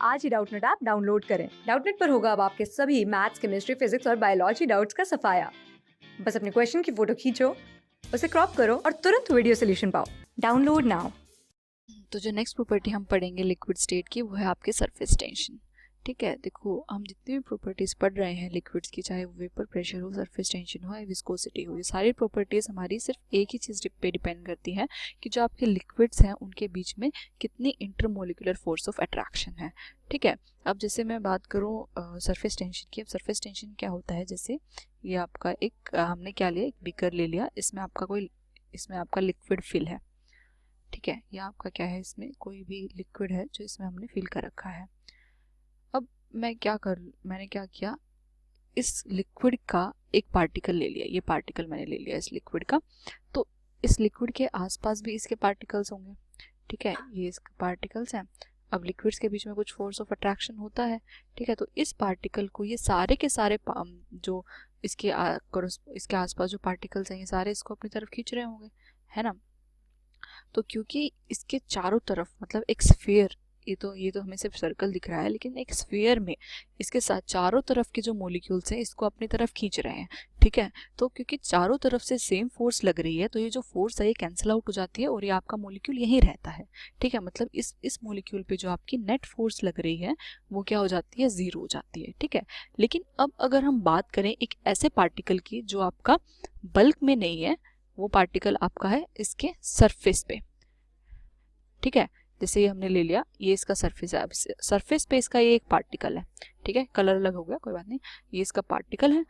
आज ही Doubtnut app download करें। Doubtnut पर होगा अब आपके सभी मैथ्स, केमिस्ट्री, फिजिक्स और बायोलॉजी डाउट्स का सफाया। बस अपने क्वेश्चन की फोटो खींचो, उसे क्रॉप करो और तुरंत वीडियो सोल्यूशन पाओ। Download now. तो जो नेक्स्ट प्रॉपर्टी हम पढ़ेंगे लिक्विड स्टेट की, वो है आपके सरफेस टेंशन। ठीक है, देखो हम जितनी भी प्रॉपर्टीज पढ़ रहे हैं लिक्विड्स की, चाहे वो वेपर प्रेशर हो, सरफेस टेंशन हो या विस्कोसिटी हो, ये सारी प्रॉपर्टीज हमारी सिर्फ एक ही चीज़ पे डिपेंड करती है कि जो आपके लिक्विड्स हैं उनके बीच में कितनी इंटरमोलिकुलर फोर्स ऑफ अट्रैक्शन है। ठीक है, अब जैसे मैं बात करूँ सरफेस टेंशन की। अब सरफेस टेंशन क्या होता है, जैसे ये आपका एक हमने क्या लिया, एक बीकर ले लिया, इसमें आपका लिक्विड फिल है। ठीक है, या आपका क्या है, इसमें कोई भी लिक्विड है जो इसमें हमने फिल कर रखा है। अब मैंने क्या किया, इस लिक्विड का एक पार्टिकल ले लिया, ये पार्टिकल मैंने ले लिया इस लिक्विड का। तो इस लिक्विड के आसपास भी इसके पार्टिकल्स होंगे। ठीक है, ये इसके पार्टिकल्स हैं। अब लिक्विड्स के बीच में कुछ फोर्स ऑफ अट्रैक्शन होता है। ठीक है, तो इस पार्टिकल को ये सारे के सारे जो इसके आसपास जो पार्टिकल्स हैं, ये सारे इसको अपनी तरफ खींच रहे होंगे, है ना। तो क्योंकि इसके चारों तरफ मतलब एक स्फीयर, ये तो हमें सिर्फ सर्कल दिख रहा है, लेकिन एक स्फीयर में इसके साथ चारों तरफ के जो मॉलिक्यूल्स हैं इसको अपनी तरफ खींच रहे हैं। ठीक है, तो क्योंकि चारों तरफ से सेम फोर्स लग रही है, तो ये जो फोर्स है ये कैंसिल आउट हो जाती है और ये आपका मॉलिक्यूल यहीं रहता है। ठीक है, मतलब इस मॉलिक्यूल पे जो आपकी नेट फोर्स लग रही है वो क्या हो जाती है, जीरो हो जाती है। ठीक है, लेकिन अब अगर हम बात करें एक ऐसे पार्टिकल की जो आपका बल्क में नहीं है, वो पार्टिकल आपका है इसके सरफेस पे। ठीक है, जैसे ये हमने ले लिया, ये इसका सरफेस है। अब सरफेस पे इसका ये एक पार्टिकल है। ठीक है, कलर अलग हो गया, कोई बात नहीं, ये इसका पार्टिकल है।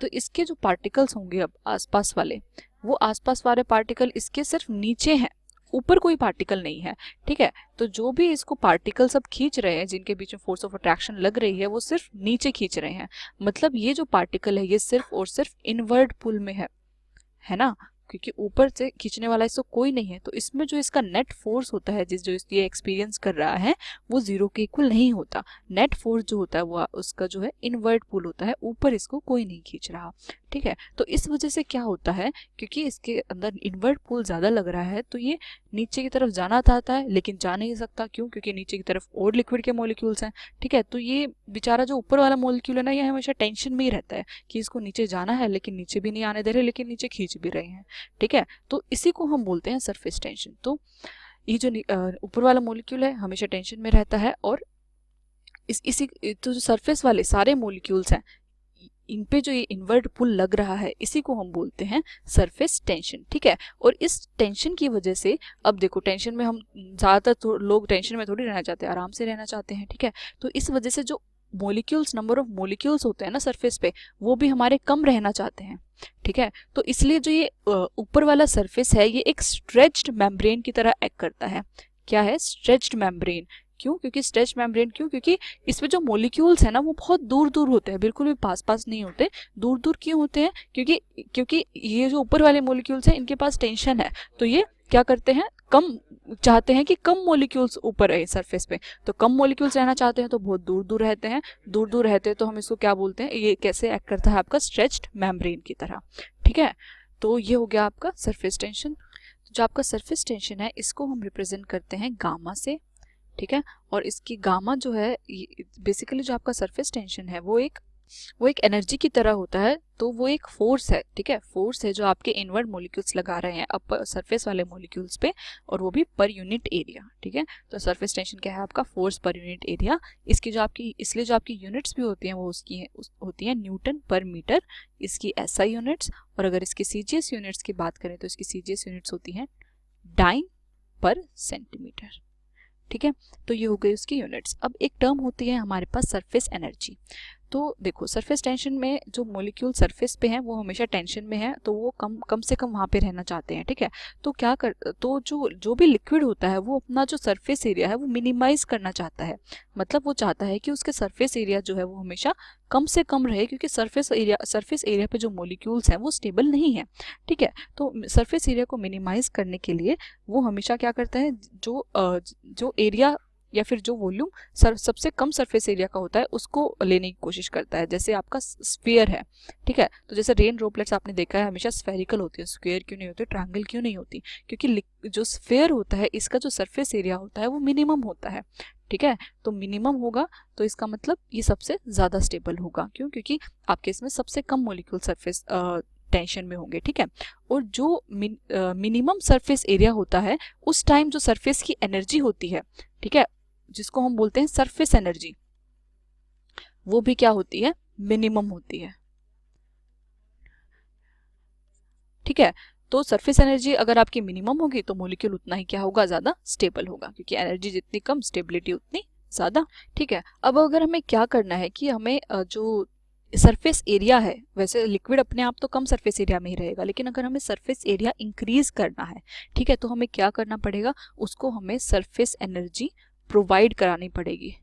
तो इसके जो पार्टिकल्स होंगे अब आसपास वाले, वो आसपास वाले पार्टिकल इसके सिर्फ नीचे हैं, ऊपर कोई पार्टिकल नहीं है। ठीक है, तो जो भी इसको पार्टिकल सब खींच रहे हैं, जिनके बीच में फोर्स ऑफ अट्रैक्शन लग रही है, वो सिर्फ नीचे खींच रहे हैं। मतलब ये जो पार्टिकल है ये सिर्फ और सिर्फ इनवर्ड पुल में है ना, क्योंकि ऊपर से खींचने वाला इसको कोई नहीं है। तो इसमें जो इसका नेट फोर्स होता है, जो ये एक्सपीरियंस कर रहा है, वो जीरो के इक्वल नहीं होता। नेट फोर्स जो होता है वो उसका जो है इनवर्ट पुल होता है, ऊपर इसको कोई नहीं खींच रहा। ठीक है, तो इस वजह से क्या होता है, क्योंकि इसके अंदर इनवर्ट पुल ज्यादा लग रहा है, तो ये नीचे की तरफ जाना चाहता है लेकिन जा नहीं सकता। क्यों? क्योंकि नीचे की तरफ और लिक्विड के मॉलिक्यूल्स हैं। ठीक है, तो ये बेचारा जो ऊपर वाला मॉलिक्यूल है ना, ये हमेशा टेंशन में ही रहता है कि इसको नीचे जाना है, लेकिन नीचे भी नहीं आने दे रहे, लेकिन नीचे खींच भी रहे हैं। ठीक है, तो इसी को हम बोलते हैं सरफेस टेंशन। तो ये जो ऊपर वाला मॉलिक्यूल है हमेशा टेंशन में रहता है, और इसी तो जो सरफेस वाले सारे मॉलिक्यूल्स हैं, इन पे जो ये इन्वर्ट पुल लग रहा है, इसी को हम बोलते हैं सरफेस टेंशन। ठीक है, और इस टेंशन की वजह से, अब देखो टेंशन में हम ज्यादातर लोग टेंशन में थोड़ी रहना चाहते हैं, आराम से रहना चाहते हैं। ठीक है, तो इस वजह से जो मॉलिक्यूल्स, नंबर ऑफ मॉलिक्यूल्स होते हैं ना सरफेस पे, वो भी हमारे कम रहना चाहते हैं। ठीक है, तो इसलिए जो ये ऊपर वाला सरफेस है, ये एक स्ट्रेच्ड मेम्ब्रेन की तरह एक्ट करता है। क्या है? Stretched membrane. क्यों? क्योंकि स्ट्रेच मेम्ब्रेन, क्योंकि इसमें जो मॉलिक्यूल्स है ना वो बहुत दूर दूर होते हैं, बिल्कुल भी पास पास नहीं होते। दूर दूर क्यों होते हैं? क्योंकि ये जो ऊपर वाले मॉलिक्यूल्स हैं इनके पास टेंशन है, तो ये क्या करते हैं, कम चाहते हैं कि कम मॉलिक्यूल्स ऊपर रहे सरफेस पे। तो कम मॉलिक्यूल्स रहना चाहते हैं तो बहुत दूर दूर रहते हैं। दूर दूर रहते हैं तो हम इसको क्या बोलते हैं, ये कैसे एक्ट करता है, आपका स्ट्रेच्ड मेम्ब्रेन की तरह। ठीक है, तो ये हो गया आपका सरफेस टेंशन। जो आपका सरफेस टेंशन है इसको हम रिप्रेजेंट करते हैं गामा से। ठीक है, और इसकी गामा जो है, बेसिकली जो आपका सरफेस टेंशन है वो एक एनर्जी की तरह होता है। तो वो एक फोर्स है। ठीक है, फोर्स है जो आपके इनवर्ड मॉलिक्यूल्स लगा रहे हैं अपर सरफेस वाले मॉलिक्यूल्स पे, और वो भी पर यूनिट एरिया। ठीक है, तो सरफेस टेंशन क्या है, आपका फोर्स पर यूनिट एरिया। इसलिए जो आपकी यूनिट्स भी होती हैं वो होती हैं न्यूटन पर मीटर, इसकी एसआई यूनिट्स। और अगर इसकी सीजीएस यूनिट्स की बात करें तो इसकी सीजीएस यूनिट्स होती हैं डाइन पर सेंटीमीटर। ठीक है, तो ये हो गई उसकी यूनिट्स। अब एक टर्म होती है हमारे पास सरफेस एनर्जी। तो देखो सरफेस टेंशन में जो मॉलिक्यूल सरफेस पे हैं वो हमेशा टेंशन में है, तो वो कम से कम वहाँ पे रहना चाहते हैं। ठीक है, तो जो भी लिक्विड होता है वो अपना जो सरफेस एरिया है वो मिनिमाइज करना चाहता है। मतलब वो चाहता है कि उसके सरफेस एरिया जो है वो हमेशा कम से कम रहे, क्योंकि सरफेस एरिया पे जो मॉलिक्यूल्स हैं वो स्टेबल नहीं है। ठीक है, तो सरफेस एरिया को मिनिमाइज करने के लिए वो हमेशा क्या करता है, जो एरिया या फिर जो वॉल्यूम सबसे कम सरफेस एरिया का होता है उसको लेने की कोशिश करता है। जैसे आपका स्फीयर है, ठीक है, तो जैसे रेन ड्रॉपलेट्स आपने देखा है हमेशा स्फेरिकल होती है, स्क्वायर क्यों नहीं होती, ट्रायंगल क्यों नहीं होती, क्योंकि जो स्फीयर होता है इसका जो सरफेस एरिया होता है वो मिनिमम होता है, ठीक है। तो मिनिमम होगा तो इसका मतलब ये सबसे ज़्यादा स्टेबल होगा, क्यों, क्योंकि आपके इसमें सबसे कम मोलिक्यूल सरफेस टेंशन में होंगे, ठीक है। और जो मिनिमम सरफेस एरिया होता है उस टाइम जो सरफेस की एनर्जी होती है, ठीक है, जिसको हम बोलते हैं सरफेस एनर्जी, वो भी क्या होती है, मिनिमम होती है, ठीक है। तो सरफेस एनर्जी अगर आपकी मिनिमम होगी तो मॉलिक्यूल उतना ही क्या होगा, ज्यादा स्टेबल होगा, क्योंकि एनर्जी जितनी कम स्टेबिलिटी उतनी ज्यादा, ठीक है। अब अगर हमें क्या करना है कि हमें जो सरफेस एरिया है, वैसे लिक्विड अपने आप तो कम सरफेस एरिया में ही रहेगा, लेकिन अगर हमें सरफेस एरिया इंक्रीज करना है, ठीक है, तो हमें क्या करना पड़ेगा, उसको हमें सरफेस एनर्जी प्रोवाइड करानी पड़ेगी,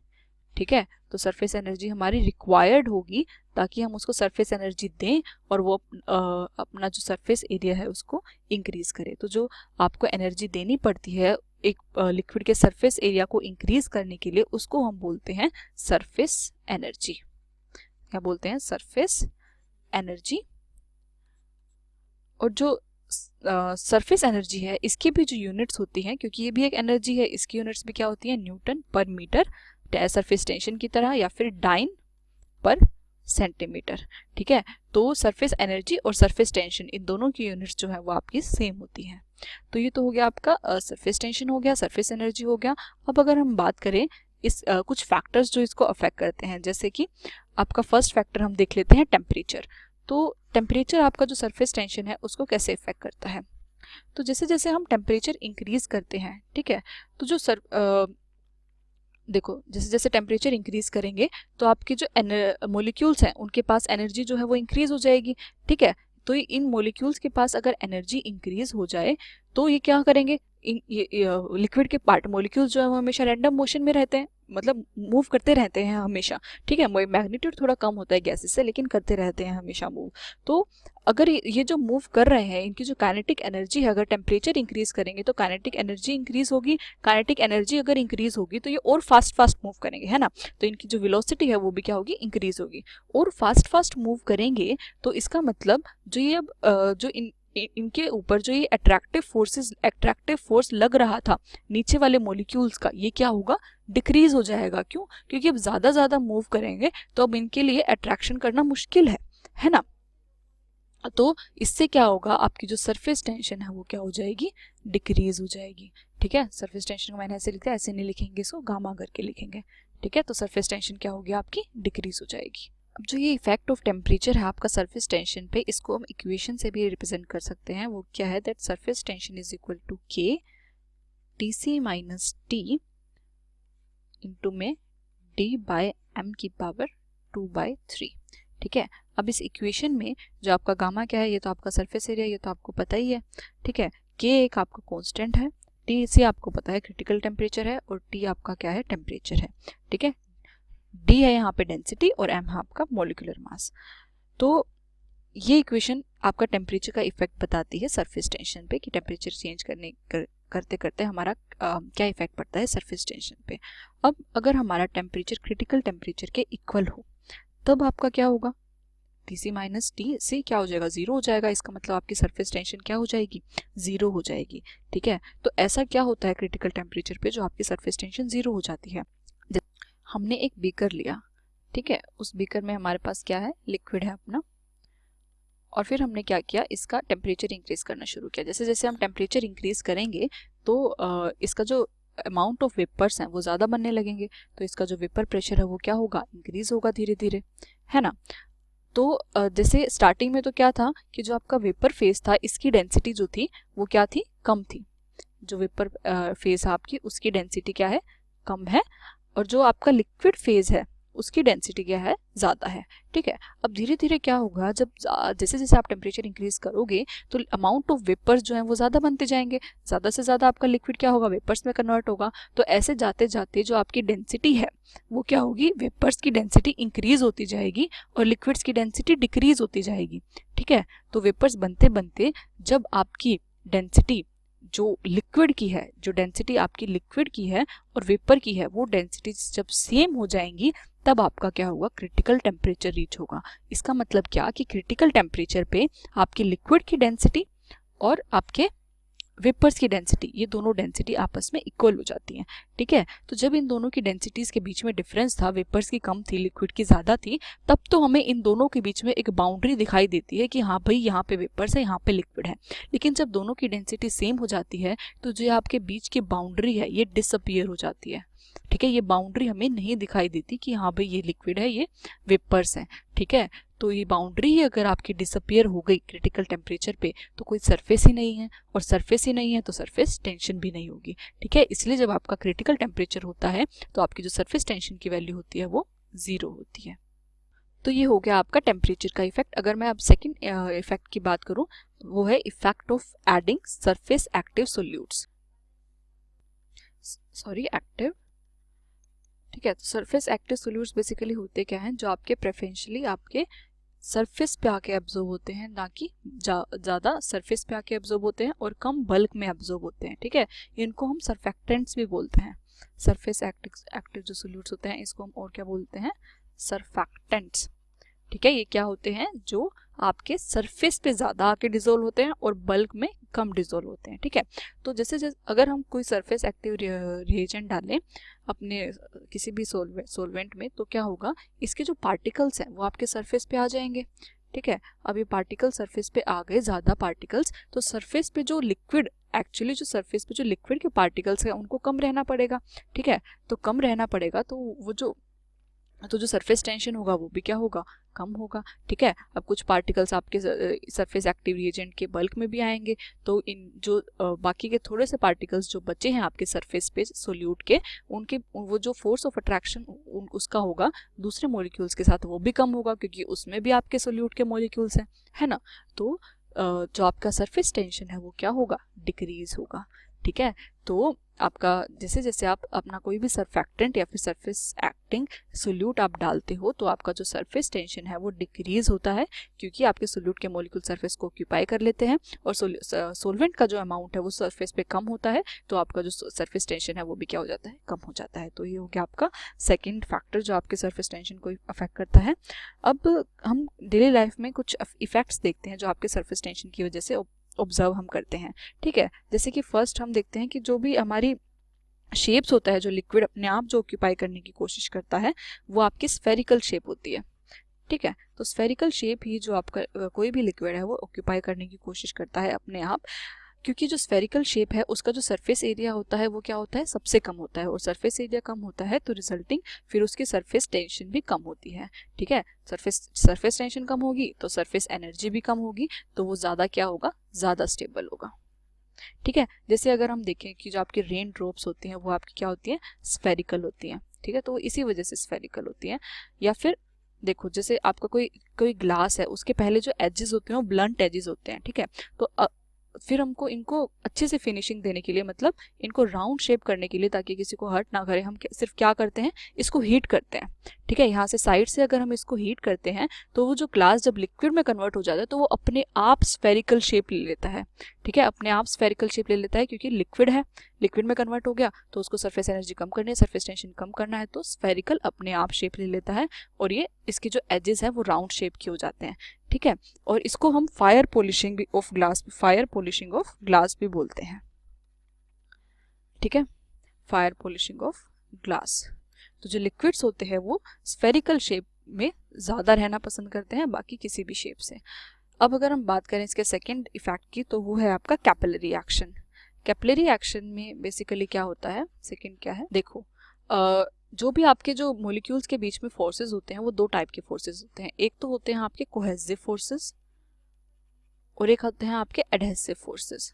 ठीक है। तो सरफेस एनर्जी हमारी रिक्वायर्ड होगी ताकि हम उसको सरफेस एनर्जी दें और वो अपना जो सरफेस एरिया है उसको इंक्रीज करे। तो जो आपको एनर्जी देनी पड़ती है एक लिक्विड के सरफेस एरिया को इंक्रीज करने के लिए, उसको हम बोलते हैं सरफेस एनर्जी। क्या बोलते हैं, सरफेस एनर्जी। और जो सरफेस एनर्जी है इसकी भी जो यूनिट्स होती हैं, क्योंकि ये भी एक एनर्जी है, इसकी यूनिट्स भी क्या होती हैं, न्यूटन पर मीटर सरफेस टेंशन की तरह, या फिर डाइन पर सेंटीमीटर, ठीक है। तो सरफेस एनर्जी और सरफेस टेंशन इन दोनों की यूनिट्स जो है वो आपकी सेम होती हैं। तो ये तो हो गया आपका सरफेस टेंशन हो गया, सरफेस एनर्जी हो गया। अब अगर हम बात करें इस कुछ फैक्टर्स जो इसको अफेक्ट करते हैं, जैसे कि आपका फर्स्ट फैक्टर हम देख लेते हैं टेम्परेचर। तो टेम्परेचर आपका जो सरफेस टेंशन है उसको कैसे इफेक्ट करता है, तो जैसे जैसे हम टेम्परेचर इंक्रीज करते हैं, ठीक है, तो जो देखो जैसे जैसे टेम्परेचर इंक्रीज करेंगे तो आपके जो मॉलिक्यूल्स हैं उनके पास एनर्जी जो है वो इंक्रीज हो जाएगी, ठीक है। तो इन मॉलिक्यूल्स के पास अगर एनर्जी इंक्रीज हो जाए तो ये क्या करेंगे, लिक्विड के पार्ट मॉलिक्यूल्स जो है वो हमेशा रैंडम मोशन में रहते हैं, मतलब मूव करते रहते हैं हमेशा, ठीक है। मैग्नीट्यूड थोड़ा कम होता है गैसेस से, लेकिन करते रहते हैं हमेशा मूव। तो अगर ये जो मूव कर रहे हैं इनकी जो काइनेटिक एनर्जी है, अगर टेम्परेचर इंक्रीज करेंगे तो काइनेटिक एनर्जी इंक्रीज होगी, काइनेटिक एनर्जी अगर इंक्रीज होगी तो ये और फास्ट मूव करेंगे, है ना। तो इनकी जो वेलोसिटी है वो भी क्या होगी, इंक्रीज होगी। और फास्ट मूव करेंगे तो इसका मतलब जो ये अब जो इनके ऊपर जो ये अट्रैक्टिव फोर्स लग रहा था नीचे वाले मॉलिक्यूल्स का, ये क्या होगा, डिक्रीज हो जाएगा। क्यों, क्योंकि अब ज्यादा मूव करेंगे तो अब इनके लिए अट्रैक्शन करना मुश्किल है ना। तो इससे क्या होगा, आपकी जो सरफेस टेंशन है वो क्या हो जाएगी, डिक्रीज हो जाएगी, ठीक है। सरफेस टेंशन को मैंने ऐसे लिखा है, ऐसे नहीं लिखेंगे, इसको गामा करके लिखेंगे, ठीक है। तो सरफेस टेंशन क्या होगी, आपकी डिक्रीज हो जाएगी। अब जो ये इफेक्ट ऑफ टेम्परेचर है आपका सरफेस टेंशन पे, इसको हम इक्वेशन से भी रिप्रेजेंट कर सकते हैं। वो क्या है, that surface tension is equal to K TC minus T into में डी बाय एम की पावर 2/3, ठीक है। अब इस इक्वेशन में जो आपका गामा क्या है, ये तो आपका सरफेस एरिया, ये तो आपको पता ही है, ठीक है। के एक आपका कांस्टेंट है, टी से आपको पता है क्रिटिकल टेम्परेचर है, और टी आपका क्या है, टेम्परेचर है, ठीक है। डी है यहाँ पे डेंसिटी और एम है आपका मॉलिक्यूलर मास। तो ये इक्वेशन आपका टेम्परेचर का इफेक्ट बताती है सरफेस टेंशन पे, कि टेम्परेचर चेंज करते करते हमारा क्या इफेक्ट पड़ता है सरफेस टेंशन पे। अब अगर हमारा टेम्परेचर क्रिटिकल टेम्परेचर के इक्वल हो तब आपका क्या होगा, टीसी माइनस टी से क्या हो जाएगा, जीरो हो जाएगा। इसका मतलब आपकी सरफेस टेंशन क्या हो जाएगी, जीरो हो जाएगी, ठीक है। तो ऐसा क्या होता है क्रिटिकल टेम्परेचर पे जो आपकी सरफेस टेंशन जीरो हो जाती है। हमने एक बीकर लिया, ठीक है, उस बीकर में हमारे पास क्या है, लिक्विड है अपना, और फिर हमने क्या किया, इसका टेम्परेचर इंक्रीज करना शुरू किया। जैसे जैसे हम टेम्परेचर इंक्रीज करेंगे तो इसका जो अमाउंट ऑफ वेपर्स हैं वो ज़्यादा बनने लगेंगे, तो इसका जो वेपर प्रेशर है वो क्या होगा, इंक्रीज होगा धीरे धीरे, है ना। तो जैसे स्टार्टिंग में तो क्या था कि जो आपका वेपर फेज था इसकी डेंसिटी जो थी वो क्या थी, कम थी। जो वेपर फेज है आपकी उसकी डेंसिटी क्या है, कम है, और जो आपका लिक्विड फेज है उसकी डेंसिटी क्या है, ज़्यादा है, ठीक है। अब धीरे धीरे क्या होगा, जब जैसे जैसे आप टेम्परेचर इंक्रीज करोगे तो अमाउंट ऑफ वेपर्स जो हैं वो ज़्यादा बनते जाएंगे, ज़्यादा से ज़्यादा आपका लिक्विड क्या होगा, वेपर्स में कन्वर्ट होगा। तो ऐसे जाते जाते जो आपकी डेंसिटी है वो क्या होगी, वेपर्स की डेंसिटी इंक्रीज होती जाएगी और लिक्विड्स की डेंसिटी डिक्रीज होती जाएगी, ठीक है। तो वेपर्स बनते बनते जब आपकी डेंसिटी जो लिक्विड की है, जो डेंसिटी आपकी लिक्विड की है और वेपर की है, वो डेंसिटी जब सेम हो जाएंगी तब आपका क्या होगा, क्रिटिकल टेम्परेचर रीच होगा। इसका मतलब क्या कि क्रिटिकल टेम्परेचर पे आपकी लिक्विड की डेंसिटी और आपके वेपर्स की डेंसिटी, ये दोनों डेंसिटी आपस में इक्वल हो जाती हैं। ठीक है, तो जब इन दोनों की डेंसिटीज के बीच में डिफरेंस था, वेपर्स की कम थी, लिक्विड की ज़्यादा थी, तब तो हमें इन दोनों के बीच में एक बाउंड्री दिखाई देती है कि हाँ भाई यहाँ पे वेपर्स है, यहाँ पे लिक्विड है। लेकिन जब दोनों की डेंसिटी सेम हो जाती है तो जो आपके बीच की बाउंड्री है ये डिसअपियर हो जाती है। ठीक है, ये बाउंड्री हमें नहीं दिखाई देती कि हाँ भाई ये लिक्विड है, ये वेपर्स है। ठीक है, तो ये बाउंड्री ही अगर आपकी डिसअपियर हो गई क्रिटिकल टेम्परेचर पे तो कोई सरफेस ही नहीं है, और सरफेस ही नहीं है तो सरफेस टेंशन भी नहीं होगी। ठीक है, इसलिए जब आपका क्रिटिकल टेम्परेचर होता है तो आपकी जो सरफेस टेंशन की वैल्यू होती है वो 0 होती है। तो ये हो गया आपका टेम्परेचर का इफेक्ट। अगर मैं अब सेकंड इफेक्ट की बात करूं, वो है effect of adding surface active solutes, sorry active. ठीक है, तो सरफेस एक्टिव सोल्यूट्स बेसिकली होते क्या हैं, जो आपके प्रेफरेंशियली आपके सरफेस पे आके एब्जॉर्ब होते हैं, ना कि ज़्यादा सरफेस पे आके एब्जॉर्ब होते हैं और कम बल्क में एब्जॉर्ब होते हैं। ठीक है, इनको हम सरफेक्टेंट्स भी बोलते हैं। सरफेस एक्टिव जो सोल्यूट्स होते हैं इसको हम और क्या बोलते हैं, सरफेक्टेंट्स। ठीक है, ये क्या होते हैं, जो आपके सरफेस पे ज़्यादा आके डिजोल्व होते हैं और बल्क में कम डिजोल्व होते हैं। ठीक है, तो जैसे अगर हम कोई सरफेस एक्टिव रिएजेंट डालें अपने किसी भी सोलवेंट में, तो क्या होगा, इसके जो पार्टिकल्स हैं वो आपके सरफेस पे आ जाएंगे। ठीक है, अब ये पार्टिकल सरफेस पे आ गए, ज़्यादा पार्टिकल्स, तो सरफेस पे जो लिक्विड, एक्चुअली जो सरफेस पे जो लिक्विड के पार्टिकल्स हैं उनको कम रहना पड़ेगा। ठीक है, तो कम रहना पड़ेगा तो जो सरफेस टेंशन होगा वो भी क्या होगा, कम होगा। ठीक है, अब कुछ पार्टिकल्स आपके सरफेस एक्टिव रिएजेंट के बल्क में भी आएंगे, तो इन जो बाकी के थोड़े से पार्टिकल्स जो बचे हैं आपके सरफेस पे सोल्यूट के, उनके वो जो फोर्स ऑफ अट्रैक्शन उसका होगा दूसरे मॉलिक्यूल्स के साथ, वो भी कम होगा क्योंकि उसमें भी आपके सोल्यूट के मॉलिक्यूल्स हैं, है ना। तो जो आपका सरफेस टेंशन है वो क्या होगा, डिक्रीज होगा। ठीक है, तो आपका जैसे जैसे आप अपना कोई भी सरफेक्टेंट या फिर सरफेस एक्टिंग सोल्यूट आप डालते हो तो आपका जो सरफेस टेंशन है वो डिक्रीज होता है, क्योंकि आपके सोल्यूट के मॉलिक्यूल सरफेस को ऑक्यूपाई कर लेते हैं और सोलवेंट का जो अमाउंट है वो सरफेस पे कम होता है, तो आपका जो सरफेस टेंशन है वो भी क्या हो जाता है, कम हो जाता है। तो ये हो गया आपका सेकेंड फैक्टर जो आपके सरफेस टेंशन को अफेक्ट करता है। अब हम डेली लाइफ में कुछ इफेक्ट्स देखते हैं जो आपके सरफेस टेंशन की वजह से ऑब्जर्व हम करते हैं। ठीक है, जैसे कि फर्स्ट हम देखते हैं कि जो भी हमारी शेप्स होता है, जो लिक्विड अपने आप जो ऑक्यूपाई करने की कोशिश करता है वो आपकी स्फेरिकल शेप होती है। ठीक है, तो स्फेरिकल शेप ही जो आपका कोई भी लिक्विड है वो ऑक्यूपाई करने की कोशिश करता है अपने आप, क्योंकि जो स्फेरिकल शेप है उसका जो सरफेस एरिया होता है वो क्या होता है, सबसे कम होता है, और सरफेस एरिया कम होता है तो रिजल्टिंग फिर उसकी सरफेस टेंशन भी कम होती है। ठीक है, सरफेस टेंशन कम होगी तो सरफेस एनर्जी भी कम होगी, तो वो ज़्यादा क्या होगा, ज़्यादा स्टेबल होगा। ठीक है, जैसे अगर हम देखें कि जो आपकी रेन ड्रॉप्स होती हैं वो आपकी क्या होती हैं, स्फेरिकल होती हैं। ठीक है, तो इसी वजह से स्फेरिकल होती हैं। या फिर देखो, जैसे आपका कोई ग्लास है, उसके पहले जो एजेस होते हैं वो ब्लंट एजेस होते हैं। ठीक है, तो फिर हमको इनको अच्छे से फिनिशिंग देने के लिए, मतलब इनको राउंड शेप करने के लिए ताकि किसी को हर्ट ना करे, हम सिर्फ क्या करते हैं, इसको हीट करते हैं। ठीक है, यहाँ से साइड से अगर हम इसको हीट करते हैं तो वो जो ग्लास जब लिक्विड में कन्वर्ट हो जाता है तो वो अपने आप स्फेरिकल शेप ले लेता है। ठीक है, अपने आप स्फेरिकल शेप ले लेता है क्योंकि लिक्विड है, लिक्विड में कन्वर्ट हो गया तो उसको सरफेस एनर्जी कम करनी है, सरफेस टेंशन कम करना है, तो स्फेरिकल अपने आप शेप ले लेता है और ये इसके जो एजेस हैं वो राउंड शेप के हो जाते हैं। ठीक है, और इसको हम फायर पॉलिशिंग ऑफ ग्लास भी बोलते हैं। ठीक है, फायर पॉलिशिंग ऑफ ग्लास। तो जो लिक्विड्स होते हैं वो स्फेरिकल शेप में ज़्यादा रहना पसंद करते हैं बाकी किसी भी शेप से। अब अगर हम बात करें इसके सेकेंड इफेक्ट की, तो वो है आपका कैपिलरी एक्शन। कैपिलरी एक्शन में बेसिकली क्या होता है, सेकेंड क्या है, देखो जो भी आपके जो मॉलिक्यूल्स के बीच में फोर्सेस होते हैं वो दो टाइप के फोर्सेस होते हैं। एक तो होते हैं आपके कोहेसिव फोर्सेस और एक होते हैं आपके एडहेसिव फोर्सेस।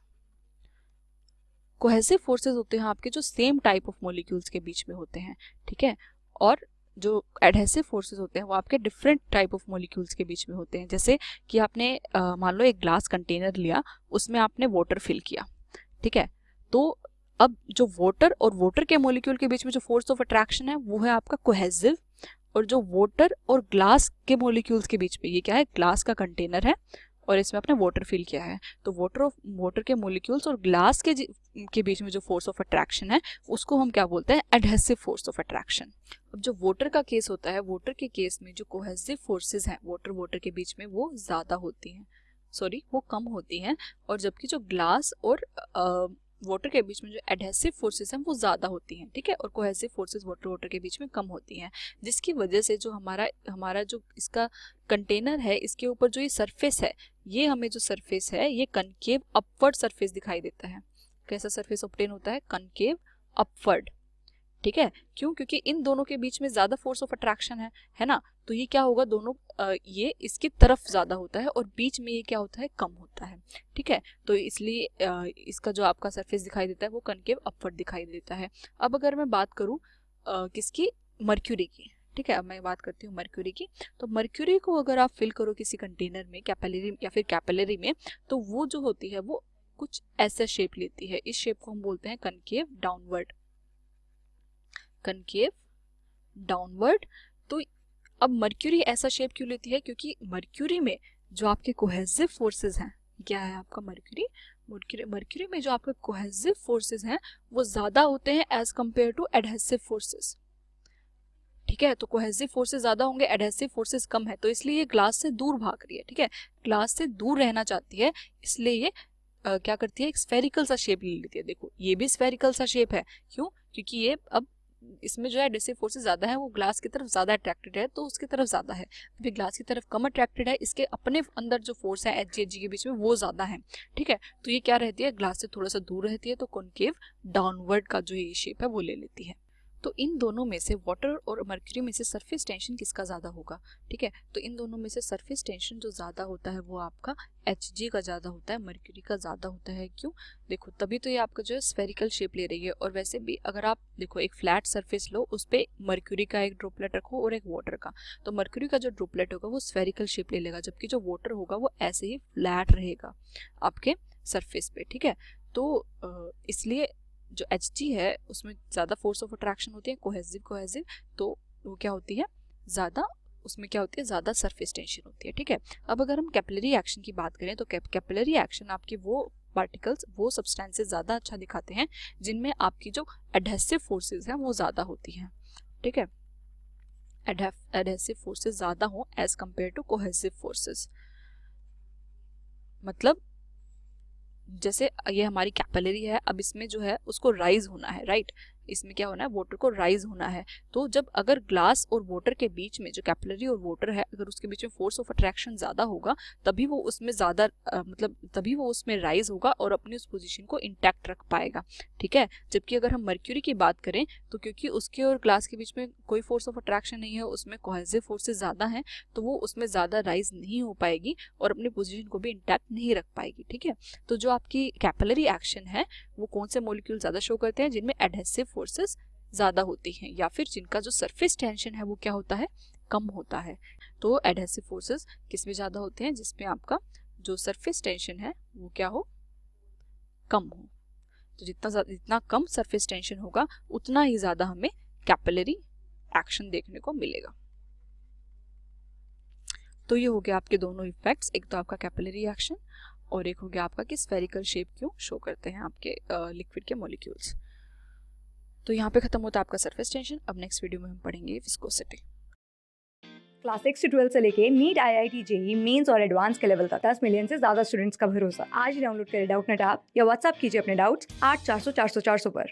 कोहेसिव फोर्सेस होते हैं आपके जो सेम टाइप ऑफ मॉलिक्यूल्स के बीच में होते हैं। ठीक है, और जो एडहेसिव फोर्सेस होते हैं वो आपके डिफरेंट टाइप ऑफ मॉलिक्यूल्स के बीच में होते हैं। जैसे कि आपने मान लो एक ग्लास कंटेनर लिया, उसमें आपने वाटर फिल किया। ठीक है, तो अब जो वाटर और वाटर के मॉलिक्यूल के बीच में जो फोर्स ऑफ अट्रैक्शन है वो है आपका कोहेसिव, और जो वाटर और ग्लास के मॉलिक्यूल्स के बीच में, ये क्या है, ग्लास का कंटेनर है और इसमें आपने वाटर फिल किया है, तो वाटर के मोलिक्यूल्स और ग्लास के बीच में जो फोर्स ऑफ अट्रैक्शन है उसको हम क्या बोलते हैं, एडहेसिव फोर्स ऑफ अट्रैक्शन। अब जो वाटर का केस होता है, वाटर के केस में जो कोहेसिव फोर्सेस हैं वाटर के बीच में वो ज़्यादा होती हैं, वो कम होती हैं, और जबकि जो ग्लास और वाटर के बीच में जो एडहेसिव फोर्सेस हैं वो ज़्यादा होती हैं, ठीक है, और कोहेसिव फोर्सेस वाटर के बीच में कम होती हैं, जिसकी वजह से जो हमारा जो इसका कंटेनर है, इसके ऊपर जो ये सरफेस है, ये हमें जो सरफेस है ये कनकेव अपवर्ड सरफेस दिखाई देता है। कैसा सरफेस ऑब्टेन होता है, कनकेव अपवर्ड, ठीक है। क्यों, क्योंकि इन दोनों के बीच में ज्यादा फोर्स ऑफ अट्रैक्शन है ना, तो ये क्या होगा, दोनों ये इसकी तरफ ज्यादा होता है और बीच में ये क्या होता है, कम होता है, ठीक है। तो इसलिए इसका जो आपका सरफेस दिखाई देता है वो कनकेव अपवर्ड दिखाई देता है। अब अगर मैं बात करूं किसकी, मर्क्यूरी की, ठीक है, अब मैं बात करती हूँ मर्क्यूरी की। तो मर्क्यूरी को अगर आप फिल करो किसी कंटेनर में, कैपिलरी या फिर कैपिलरी में, तो वो जो होती है वो कुछ ऐसा शेप लेती है, इस शेप को हम बोलते हैं कनकेव डाउनवर्ड, कनकेव डाउनवर्ड। तो अब मर्क्यूरी ऐसा शेप क्यों लेती है, क्योंकि मर्क्यूरी में जो आपके कोहेसिव फोर्सेस हैं, क्या है आपका मर्क्यूरी में जो आपके कोहेसिव फोर्सेस हैं वो ज्यादा होते हैं as compare to adhesive forces, ठीक है। तो कोहेसिव फोर्सेस ज्यादा होंगे, एडहेसिव फोर्सेस कम है, तो इसलिए ये ग्लास से दूर भाग रही है, ठीक है, ग्लास से दूर रहना चाहती है, इसलिए ये क्या करती है, एक स्फेरिकल सा शेप ले लेती है। देखो ये भी स्फेरिकल सा शेप है, क्यों, क्योंकि ये अब इसमें जो है एडहेसिव फोर्सेस ज्यादा है, वो ग्लास की तरफ ज्यादा अट्रैक्टेड है, तो उसकी तरफ ज्यादा है, अभी ग्लास की तरफ कम अट्रैक्टेड है, इसके अपने अंदर जो फोर्स है एच जी के बीच में वो ज्यादा है, ठीक है। तो ये क्या रहती है, ग्लास से थोड़ा सा दूर रहती है, तो कॉनकेव डाउनवर्ड का जो ये शेप है वो ले लेती है। तो इन दोनों में से वाटर और मर्क्यूरी में से सरफेस टेंशन किसका ज़्यादा होगा, ठीक है। तो इन दोनों में से सरफेस टेंशन जो ज़्यादा होता है वो आपका Hg का ज़्यादा होता है, मर्क्यूरी का ज़्यादा होता है। क्यों, देखो तभी तो ये आपका जो है स्फेरिकल शेप ले रही है, और वैसे भी अगर आप देखो एक फ्लैट सरफेस लो, उस पर मर्क्यूरी का एक ड्रॉपलेट रखो और एक वाटर का, तो मर्क्यूरी का जो ड्रॉपलेट होगा वो स्फेरिकल शेप ले लेगा, जबकि जो वाटर होगा वो ऐसे ही फ्लैट रहेगा आपके सरफेस पे, ठीक है। तो इसलिए जो Hg है उसमें ज़्यादा फोर्स ऑफ अट्रैक्शन होती है, कोहेसिव, तो वो क्या होती है, ज़्यादा, उसमें क्या होती है, ज़्यादा सरफेस टेंशन होती है, ठीक है। अब अगर हम कैपिलरी एक्शन की बात करें, तो कैपिलरी एक्शन आपकी वो पार्टिकल्स, वो सब्सटेंसेस ज़्यादा अच्छा दिखाते हैं जिनमें आपकी जो एडहेसिव फोर्सेस हैं वो ज़्यादा होती हैं, ठीक है, एडहेसिव फोर्सेस ज़्यादा हो as compare to cohesive forces. मतलब जैसे ये हमारी कैपिलरी है, अब इसमें जो है उसको राइज होना है, राइट, इसमें क्या होना है, वाटर को राइज होना है। तो जब अगर ग्लास और वाटर के बीच में, जो कैपिलरी और वाटर है, अगर उसके बीच में फोर्स ऑफ अट्रैक्शन ज्यादा होगा, तभी वो उसमें ज्यादा मतलब तभी वो उसमें राइज होगा और अपनी उस पोजीशन को इंटैक्ट रख पाएगा, ठीक है। जबकि अगर हम मर्क्यूरी की बात करें, तो क्योंकि उसके और ग्लास के बीच में कोई फोर्स ऑफ अट्रैक्शन नहीं है, उसमें कोहेसिव फोर्सेस ज्यादा हैं, तो वो उसमें ज्यादा राइज नहीं हो पाएगी और अपनी पोजीशन को भी इंटैक्ट नहीं रख पाएगी, ठीक है। तो जो आपकी कैपिलरी एक्शन है वो कौन से मॉलिक्यूल ज्यादा शो करते हैं, जिनमें एडहेसिव फोर्सेस ज्यादा होती हैं, या फिर जिनका जो सरफेस टेंशन है वो क्या होता है, कम होता है। तो एडहेसिव फोर्सेस किसमें ज्यादा होते हैं, जिसमें आपका जो सरफेस टेंशन है वो क्या हो, कम हो। तो जितना कम सरफेस टेंशन होगा उतना ही ज्यादा हमें कैपिलरी एक्शन देखने को मिलेगा। तो ये हो गया आपके दोनों इफेक्ट्स, एक तो आपका कैपिलरी एक्शन और एक हो गया आपका कि स्फेरिकल शेप क्यों शो करते हैं आपके लिक्विड के मॉलिक्यूल्स। तो यहाँ पे खत्म होता है आपका सरफेस टेंशन। अब नेक्स्ट वीडियो में हम पढ़ेंगे विस्कोसिटी। क्लास 6 से 12 से लेके नीट, IIT, JEE मेंस और एडवांस के लेवल तक 10 मिलियन से ज्यादा स्टूडेंट्स का भरोसा। आज ही डाउनलोड करें डाउटनेट ऐप या व्हाट्सएप कीजिए अपने डाउट्स 8400 400 400 पर।